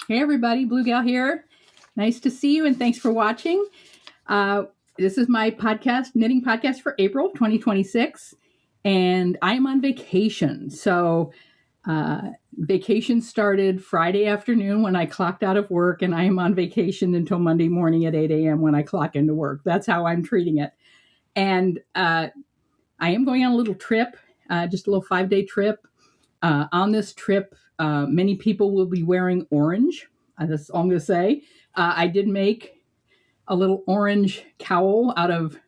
Hey everybody, Blue Gal here. Nice to see you and thanks for watching. This is my podcast, knitting podcast for April 2026, and I'm on vacation. So vacation started Friday afternoon when I clocked out of work, and I am on vacation until Monday morning at 8 a.m. when I clock into work. That's how I'm treating it. And I am going on a little trip, just a little 5-day trip. On this trip, many people will be wearing orange. That's all I'm going to say. I did make a little orange cowl out of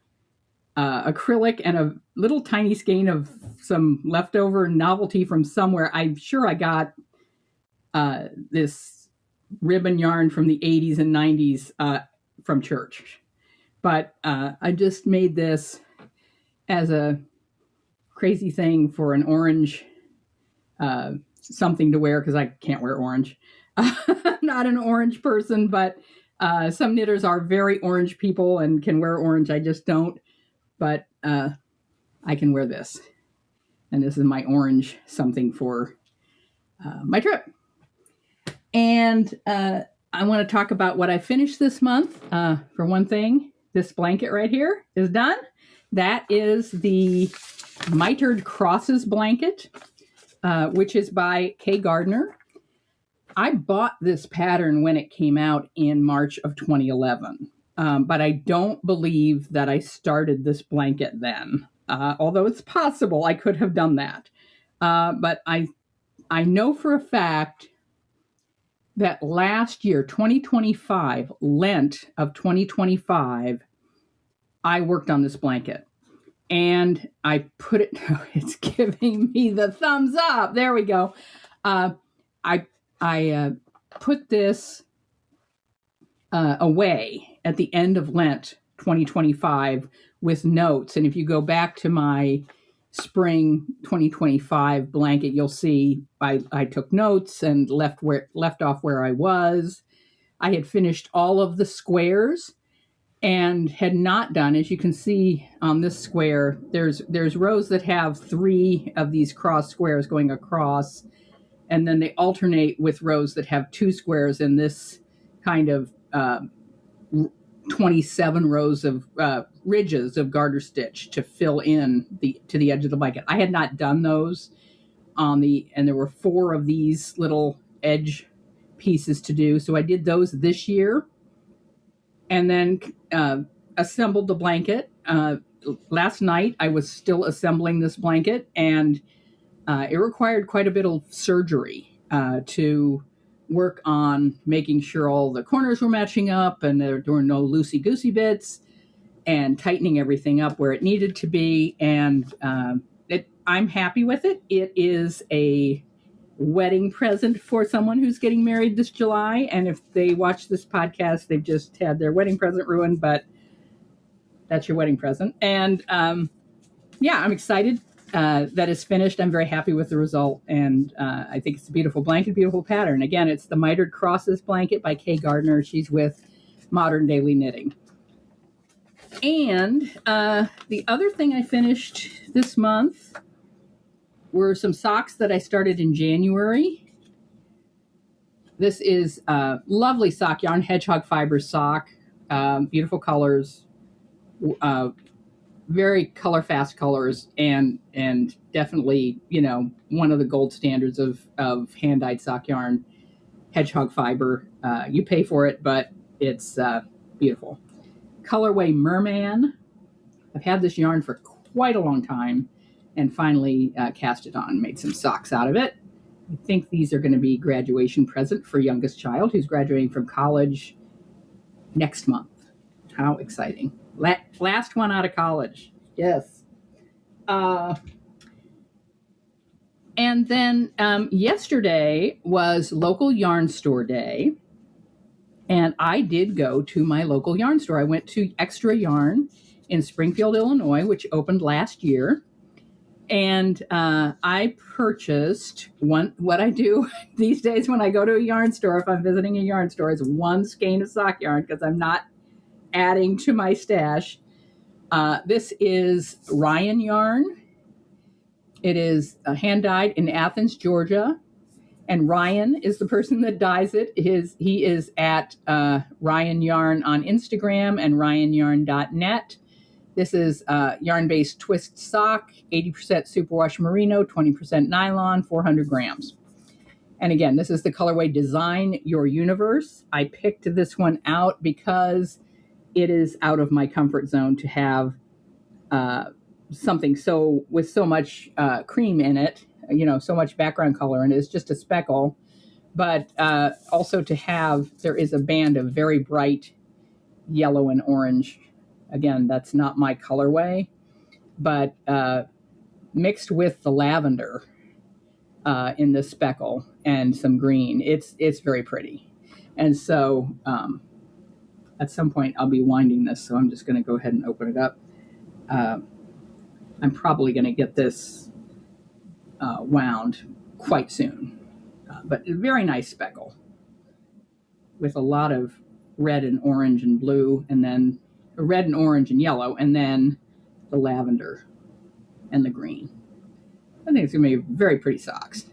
acrylic and a little tiny skein of some leftover novelty from somewhere. I'm sure I got this ribbon yarn from the 80s and 90s from church. But I just made this as a crazy thing for an orange something to wear because I can't wear orange. I'm not an orange person, but some knitters are very orange people and can wear orange. I just don't. But I can wear this. And this is my orange something for my trip. And I want to talk about what I finished this month. For one thing, this blanket right here is done. That is the Mitered Crosses blanket, which is by Kay Gardner. I bought this pattern when it came out in March of 2011, but I don't believe that I started this blanket then, although it's possible I could have done that. But I know for a fact that last year, 2025, Lent of 2025, I worked on this blanket. And I put it, it's giving me the thumbs up. There we go. I put this away at the end of Lent 2025 with notes. And if you go back to my spring 2025 blanket, you'll see I took notes and left off where I was. I had finished all of the squares and had not done, as you can see on this square, there's rows that have 3 of these cross squares going across, and then they alternate with rows that have 2 squares in this kind of 27 rows of ridges of garter stitch to fill in to the edge of the blanket. I had not done those and there were 4 of these little edge pieces to do, so I did those this year. And then assembled the blanket. Last night, I was still assembling this blanket, and it required quite a bit of surgery to work on making sure all the corners were matching up and there were no loosey-goosey bits, and tightening everything up where it needed to be. And I'm happy with it. It is a wedding present for someone who's getting married this July, and if they watch this podcast, they've just had their wedding present ruined, but that's your wedding present. And I'm excited that it's finished. I'm very happy with the result, and I think it's a beautiful blanket, beautiful pattern. Again, it's the Mitered Crosses blanket by Kay Gardner. She's with Modern Daily Knitting. And the other thing I finished this month were some socks that I started in January. This is a lovely sock yarn, hedgehog fiber sock, beautiful colors, very color fast colors, and definitely, one of the gold standards of hand dyed sock yarn, hedgehog fiber. You pay for it, but it's beautiful. Colorway Merman. I've had this yarn for quite a long time, and finally cast it on, made some socks out of it. I think these are going to be graduation present for youngest child who's graduating from college next month. How exciting. Last one out of college. Yes. And then yesterday was local yarn store day, and I did go to my local yarn store. I went to Extra Yarn in Springfield, Illinois, which opened last year. And I purchased what I do these days when I go to a yarn store, if I'm visiting a yarn store, is 1 skein of sock yarn because I'm not adding to my stash. This is Ryan yarn. It is hand dyed in Athens, Georgia. And Ryan is the person that dyes it. He is at Ryan Yarn on Instagram and ryanyarn.net. This is yarn-based twist sock, 80% superwash merino, 20% nylon, 400 grams. And again, this is the colorway Design Your Universe. I picked this one out because it is out of my comfort zone to have something with so much cream in it, so much background color, and it's just a speckle. But also to have, there is a band of very bright yellow and orange. Again, that's not my colorway, but mixed with the lavender in the speckle and some green, it's very pretty. And so at some point I'll be winding this, so I'm just going to go ahead and open it up. I'm probably going to get this wound quite soon, but a very nice speckle with a lot of red and orange and blue, and then red and orange and yellow, and then the lavender and the green. I think it's going to be very pretty socks.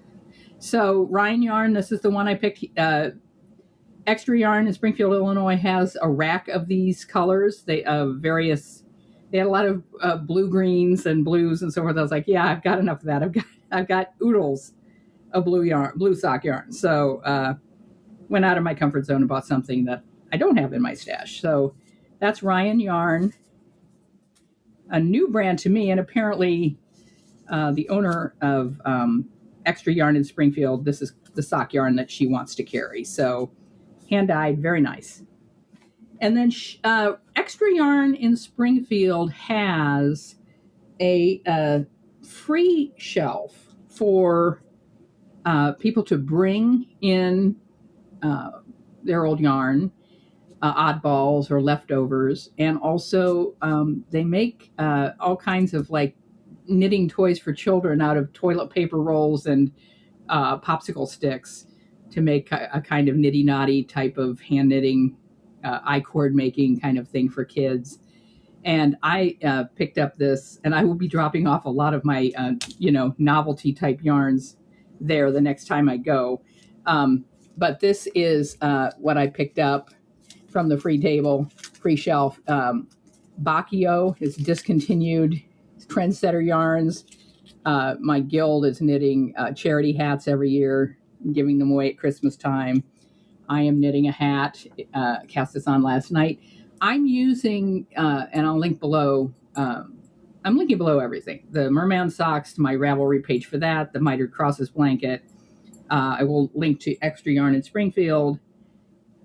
So Ryan Yarn, this is the one I picked. Extra Yarn in Springfield, Illinois has a rack of these colors. They had a lot of blue greens and blues and so forth. I was like, yeah, I've got enough of that. I've got oodles of blue sock yarn. So went out of my comfort zone and bought something that I don't have in my stash. So that's Ryan Yarn, a new brand to me, and apparently the owner of Extra Yarn in Springfield, this is the sock yarn that she wants to carry. So hand-dyed, very nice. And then Extra Yarn in Springfield has a free shelf for people to bring in their old yarn, oddballs or leftovers. And also they make all kinds of like knitting toys for children out of toilet paper rolls and popsicle sticks to make a kind of nitty-knotty type of hand knitting, I-cord making kind of thing for kids. And I picked up this, and I will be dropping off a lot of my, novelty type yarns there the next time I go. But this is what I picked up from the free shelf. Bacchio is discontinued. Trendsetter yarns. My guild is knitting charity hats every year, giving them away at Christmas time. I am knitting a hat, cast this on last night. I'm using, and I'll link below, I'm linking below everything. The Merman socks to my Ravelry page for that, the Mitered Crosses blanket. I will link to Extra Yarn in Springfield,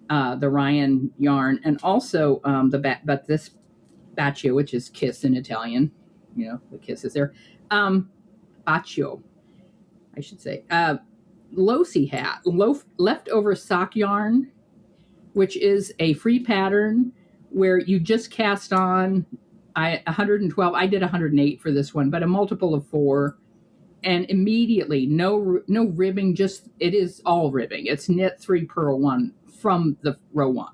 the Ryan yarn, and also this Baccio, which is kiss in Italian. The kiss is there. Baccio, I should say. Losi hat, leftover sock yarn, which is a free pattern where you just cast on 112. I did 108 for this one, but a multiple of 4, and immediately no ribbing. Just it is all ribbing. It's knit 3, purl 1 from the row 1,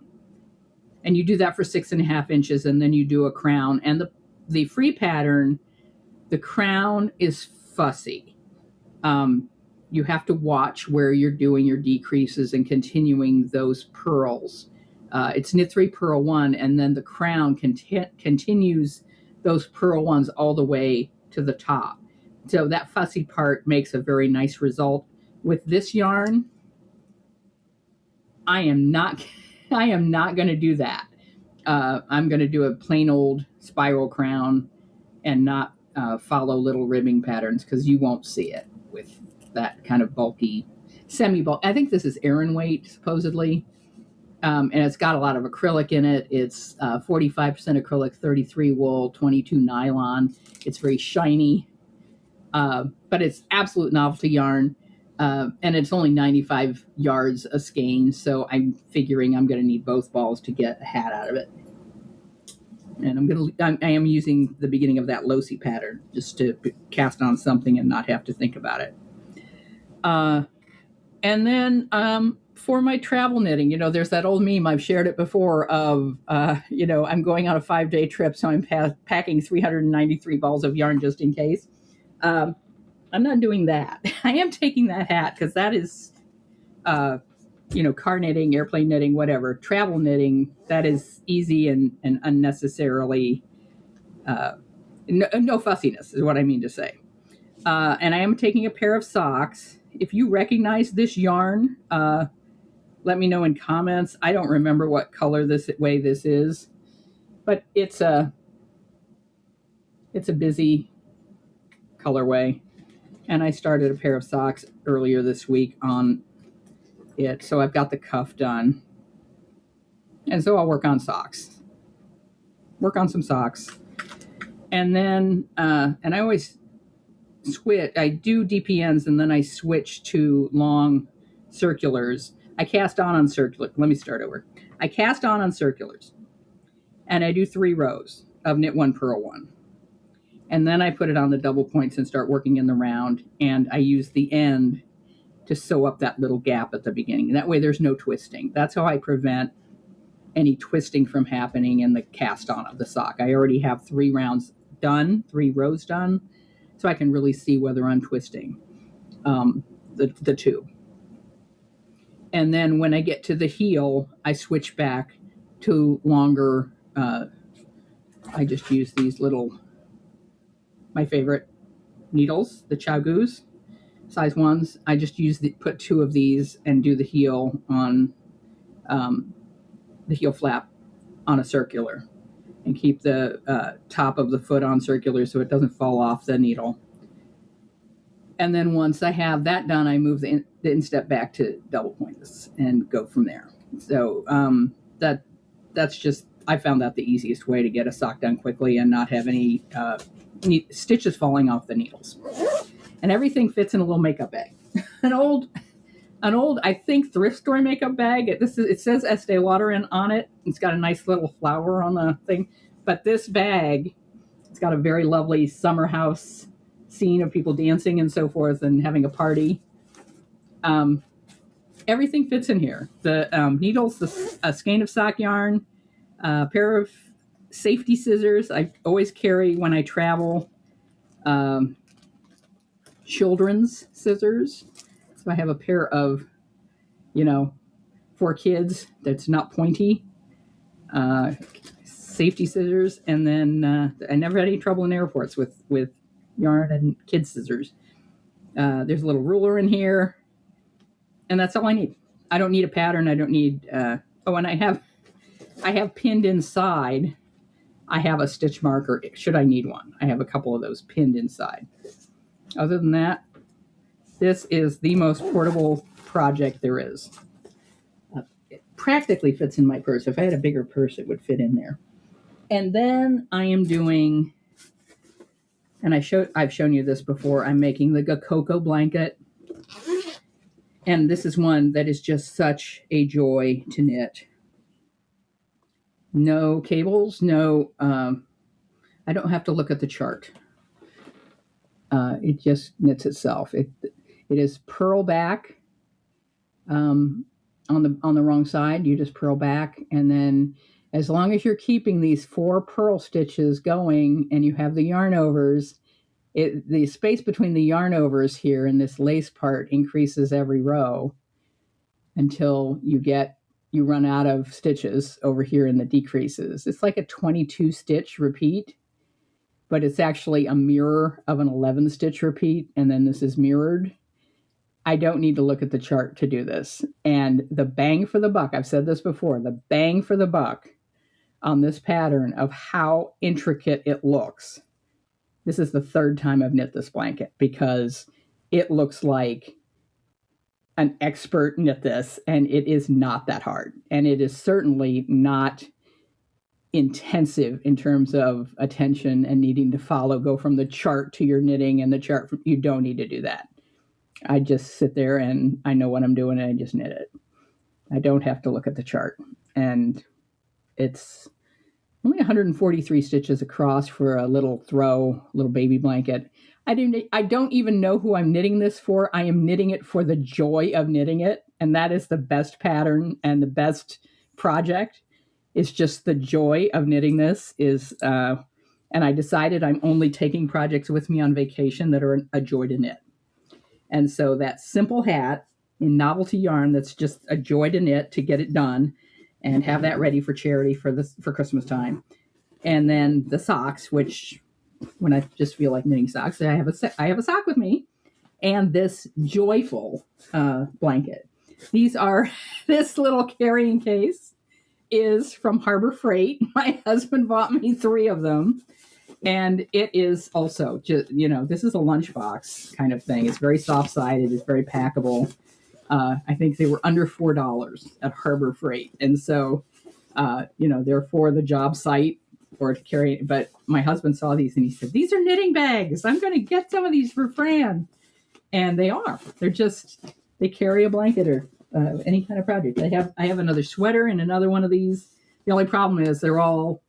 and you do that for 6.5 inches, and then you do a crown. And the free pattern, the crown is fussy. You have to watch where you're doing your decreases and continuing those purls. It's knit 3, purl 1, and then the crown continues those purl 1s all the way to the top. So that fussy part makes a very nice result. With this yarn, I am not going to do that. I'm going to do a plain old spiral crown and not follow little ribbing patterns, because you won't see it with that kind of bulky, semi-bulk. I think this is Aran weight, supposedly. And it's got a lot of acrylic in it. It's 45% acrylic, 33 wool, 22 nylon. It's very shiny, but it's absolute novelty yarn. And it's only 95 yards a skein, so I'm figuring I'm going to need both balls to get a hat out of it. And I am using the beginning of that Losi pattern just to cast on something and not have to think about it. And then for my travel knitting, there's that old meme, I've shared it before, of, I'm going on a 5-day trip, so I'm packing 393 balls of yarn just in case. I'm not doing that. I am taking that hat because that is car knitting, airplane knitting, whatever. Travel knitting, that is easy and unnecessarily, no fussiness is what I mean to say. And I am taking a pair of socks. If you recognize this yarn, let me know in comments. I don't remember what color this is, but it's a busy colorway. And I started a pair of socks earlier this week on it. So I've got the cuff done. And so I'll work on some socks. And then, and I always I do DPNs and then I switch to long circulars. I cast on circular. Let me start over. I cast on circulars and I do 3 rows of knit 1, purl 1. And then I put it on the double points and start working in the round. And I use the end to sew up that little gap at the beginning. That way there's no twisting. That's how I prevent any twisting from happening in the cast on of the sock. I already have 3 rows done, so I can really see whether I'm twisting the tube. And then when I get to the heel, I switch back to longer. I just use these my favorite needles, the Chagus size 1s. I just put 2 of these and do the heel on the heel flap on a circular and keep the top of the foot on circular so it doesn't fall off the needle. And then once I have that done, I move the instep back to double points and go from there. So that's just, I found that the easiest way to get a sock done quickly and not have any stitches falling off the needles. And everything fits in a little makeup bag. An old, I think, thrift store makeup bag. It says Estee Lauder on it. It's got a nice little flower on the thing. But this bag, it's got a very lovely summer house scene of people dancing and so forth and having a party. Everything fits in here. The needles, a skein of sock yarn, a pair of safety scissors. I always carry when I travel children's scissors. So I have a pair of, for kids that's not pointy, safety scissors. And then I never had any trouble in airports with yarn and kids scissors. There's a little ruler in here. And that's all I need. I don't need a pattern. I don't need, and I have pinned inside. I have a stitch marker, should I need one. I have a couple of those pinned inside. Other than that, this is the most portable project there is. It practically fits in my purse. If I had a bigger purse, it would fit in there. And then I am doing, and I've shown you this before, I'm making the Gakoko blanket. And this is one that is just such a joy to knit. No cables, I don't have to look at the chart. It just knits itself. It is purl back on the wrong side. You just purl back, and then as long as you're keeping these 4 purl stitches going and you have the yarn overs, the space between the yarn overs here and this lace part increases every row until you run out of stitches over here in the decreases. It's like a 22 stitch repeat, but it's actually a mirror of an 11 stitch repeat, and then this is mirrored. I don't need to look at the chart to do this. And the bang for the buck, I've said this before, the bang for the buck on this pattern of how intricate it looks. This is the 3rd time I've knit this blanket because it looks like an expert knit this, and it is not that hard. And it is certainly not intensive in terms of attention and needing to go from the chart to your knitting and the chart. You don't need to do that. I just sit there and I know what I'm doing and I just knit it. I don't have to look at the chart. And it's only 143 stitches across for a little baby blanket. I don't even know who I'm knitting this for. I am knitting it for the joy of knitting it. And that is the best pattern and the best project. It's just the joy of knitting this and I decided I'm only taking projects with me on vacation that are a joy to knit. And so that simple hat in novelty yarn that's just a joy to knit, to get it done and have that ready for charity for Christmas time. And then the socks, which when I just feel like knitting socks, I have a sock with me, and this joyful blanket. These are this little carrying case is from Harbor Freight. My husband bought me 3 of them. And it is also just, this is a lunchbox kind of thing. It's very soft-sided. It's very packable. I think they were under $4 at Harbor Freight. And so, they're for the job site or to carry. But my husband saw these and he said, "These are knitting bags. I'm going to get some of these for Fran." And they are. They carry a blanket or any kind of project. I have another sweater and another one of these. The only problem is they're all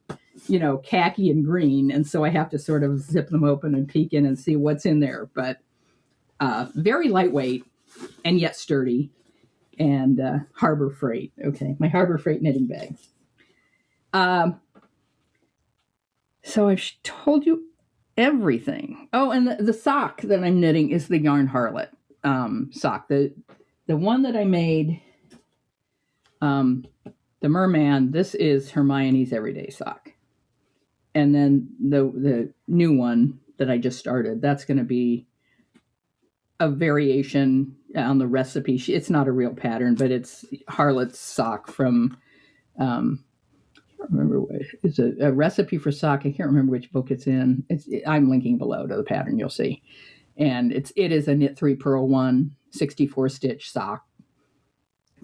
khaki and green. And so I have to sort of zip them open and peek in and see what's in there. But very lightweight and yet sturdy. And Harbor Freight. Okay, my Harbor Freight knitting bag. So I've told you everything. Oh, and the sock that I'm knitting is the Yarn Harlot sock. The one that I made, the Merman, this is Hermione's Everyday Sock. And then the new one that I just started, that's going to be a variation on the recipe. It's not a real pattern, but it's Harlot's sock from, I can't remember what, it's a recipe for sock. I can't remember which book it's in. I'm linking below to the pattern, you'll see. And it is a knit 3 purl 1 64 stitch sock,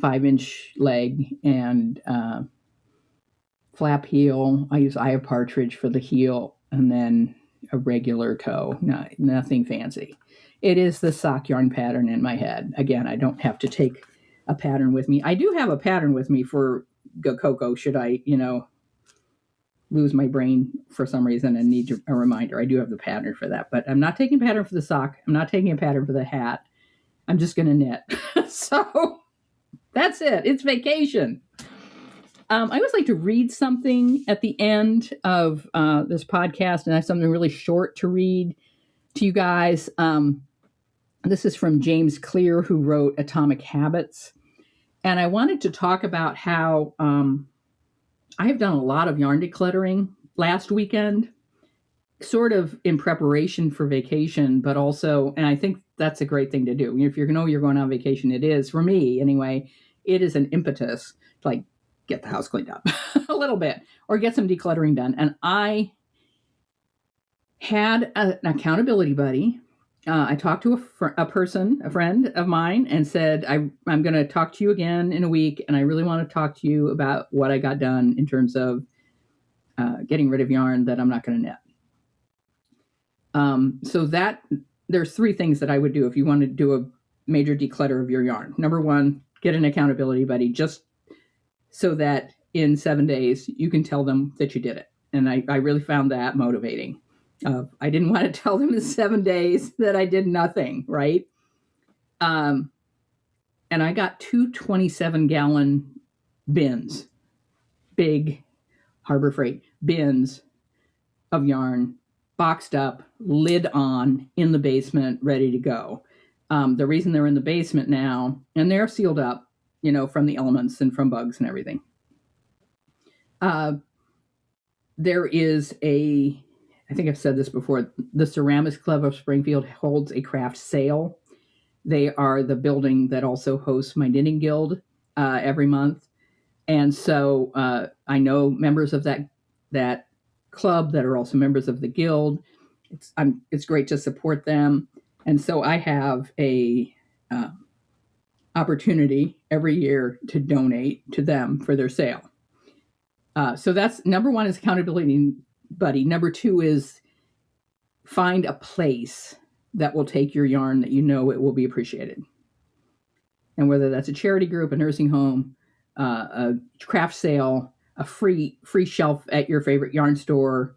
5-inch leg, and flap heel. I use eye of partridge for the heel, and then a regular toe. Nothing fancy. It is the sock yarn pattern in my head. Again, I don't have to take a pattern with me. I do have a pattern with me for Coco should I, lose my brain for some reason and need a reminder. I do have the pattern for that, but I'm not taking a pattern for the sock. I'm not taking a pattern for the hat. I'm just going to knit. So that's it. It's vacation. I always like to read something at the end of this podcast, and I have something really short to read to you guys. This is from James Clear, who wrote Atomic Habits. And I wanted to talk about how I have done a lot of yarn decluttering last weekend, sort of in preparation for vacation, but also, and I think that's a great thing to do. If you're going on vacation, it is, for me anyway, it is an impetus to get the house cleaned up a little bit or get some decluttering done. And I had an accountability buddy. I talked to a friend of mine, and said, I'm going to talk to you again in a week, and I really want to talk to you about what I got done in terms of getting rid of yarn that I'm not going to knit. So that there's 3 things that I would do if you want to do a major declutter of your yarn. Number 1, get an accountability buddy, just so that in 7 days you can tell them that you did it. And I really found that motivating. I didn't want to tell them in 7 days that I did nothing, right? And I got 2 27-gallon bins, big Harbor Freight bins of yarn, boxed up, lid on, in the basement, ready to go. The reason they're in the basement now, and they're sealed up, from the elements and from bugs and everything. There is I think I've said this before, the Ceramics Club of Springfield holds a craft sale. They are the building that also hosts my knitting guild every month. And so I know members of that club that are also members of the guild. It's great to support them. And so I have a opportunity every year to donate to them for their sale. So that's number 1 is accountability buddy. Number 2 is find a place that will take your yarn that it will be appreciated. And whether that's a charity group, a nursing home, a craft sale, a free shelf at your favorite yarn store,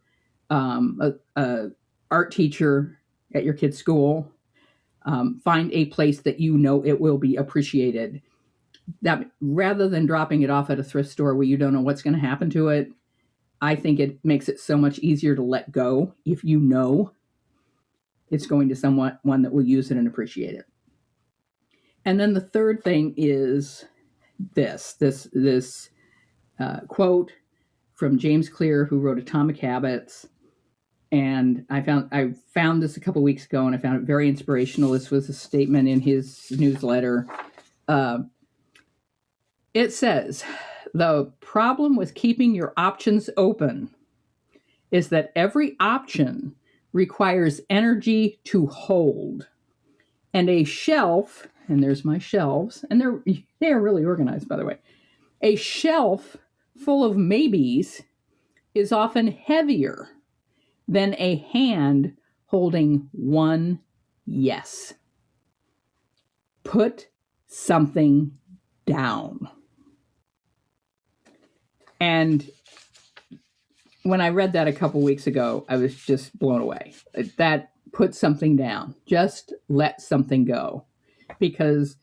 a art teacher at your kid's school, find a place that it will be appreciated. That rather than dropping it off at a thrift store where you don't know what's going to happen to it, I think it makes it so much easier to let go if it's going to one that will use it and appreciate it. And then the third thing is this quote from James Clear, who wrote Atomic Habits. And I found this a couple weeks ago, and I found it very inspirational. This was a statement in his newsletter. It says, the problem with keeping your options open is that every option requires energy to hold. And a shelf, and there's my shelves, and they are really organized, by the way. A shelf full of maybes is often heavier than a hand holding one yes. Put something down. And when I read that a couple weeks ago, I was just blown away. That put something down. Just let something go. Because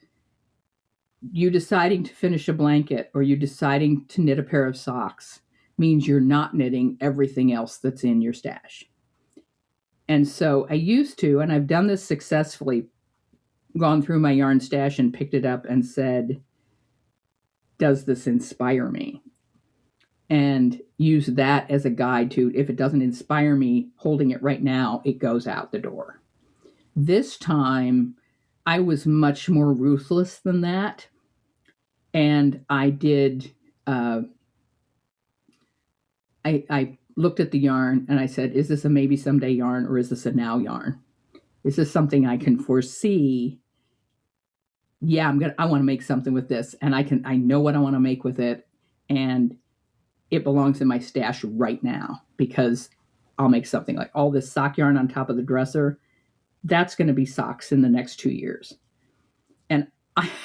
you deciding to finish a blanket or you deciding to knit a pair of socks means you're not knitting everything else that's in your stash. And so I used to, and I've done this successfully, gone through my yarn stash and picked it up and said, does this inspire me? And use that as a guide to, if it doesn't inspire me holding it right now, it goes out the door. This time, I was much more ruthless than that. And I did, I looked at the yarn and I said, is this a maybe someday yarn or is this a now yarn? Is this something I can foresee? Yeah, I want to make something with this, and I know what I want to make with it, and it belongs in my stash right now because I'll make something like all this sock yarn on top of the dresser. That's going to be socks in the next 2 years. And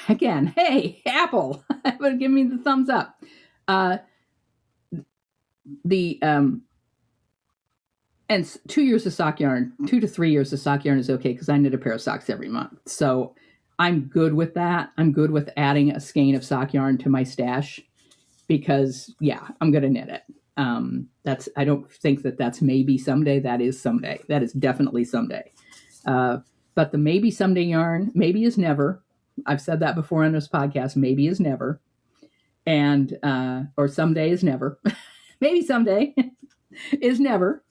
again, hey, Apple, give me the thumbs up. And 2 years of sock yarn, 2 to 3 years of sock yarn is okay because I knit a pair of socks every month. So I'm good with that. I'm good with adding a skein of sock yarn to my stash because, yeah, I'm going to knit it. I don't think that's maybe someday. That is someday. That is definitely someday. But the maybe someday yarn, maybe is never. I've said that before on this podcast. Maybe is never. And, or someday is never. Maybe someday is never.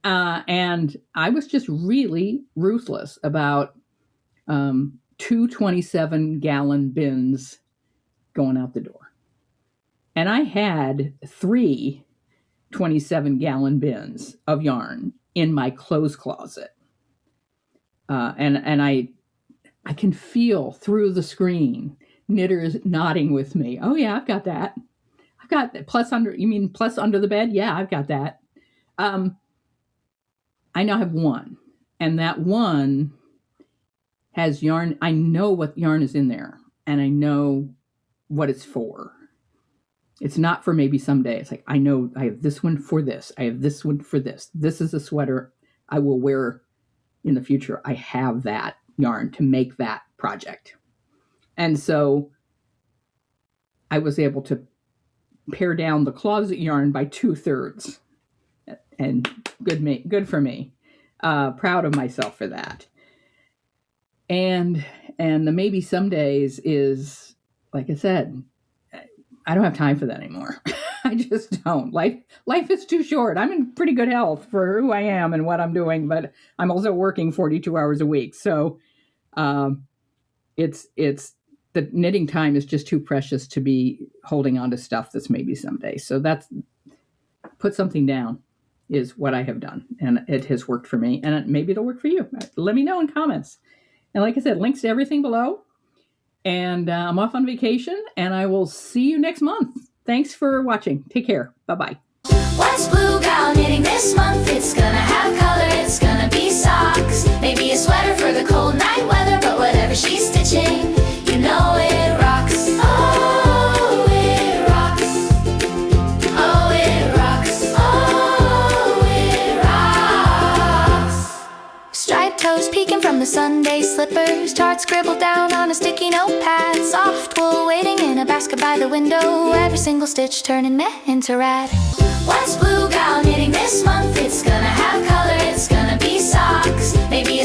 And I was just really ruthless about 2 27-gallon bins going out the door. And I had 3 27-gallon bins of yarn in my clothes closet. And I can feel through the screen knitters nodding with me. Oh, yeah, I've got that. I've got that. Plus under the bed? Yeah, I've got that. I now have one. And that one has yarn. I know what yarn is in there. And I know what it's for. It's not for maybe someday. It's like, I know I have this one for this. I have this one for this. This is a sweater I will wear in the future. I have that yarn to make that project. And so I was able to pare down the closet yarn by 2/3. And good for me. Proud of myself for that. And the maybe some days is, like I said, I don't have time for that anymore. I just don't. Life is too short. I'm in pretty good health for who I am and what I'm doing, but I'm also working 42 hours a week. So it's the knitting time is just too precious to be holding on to stuff that's maybe someday. So that's put something down is what I have done. And it has worked for me. And maybe it'll work for you. Let me know in comments. And like I said, links to everything below. And I'm off on vacation, and I will see you next month. Thanks for watching. Take care. Bye-bye. What's Blue Gal knitting this month? It's gonna have color, it's gonna be socks. Maybe a sweater for the cold night weather, but whatever she's stitching, you know it rocks. Oh, it rocks. Oh, it rocks. Oh, it rocks. Striped toes peeking from the Sunday slippers, charts scribbled down on a sticky notepad, soft wool waiting in a basket by the window, every single stitch turning meh into rad. What's Blue Gal knitting this month? It's gonna have color, it's gonna be socks. Maybe a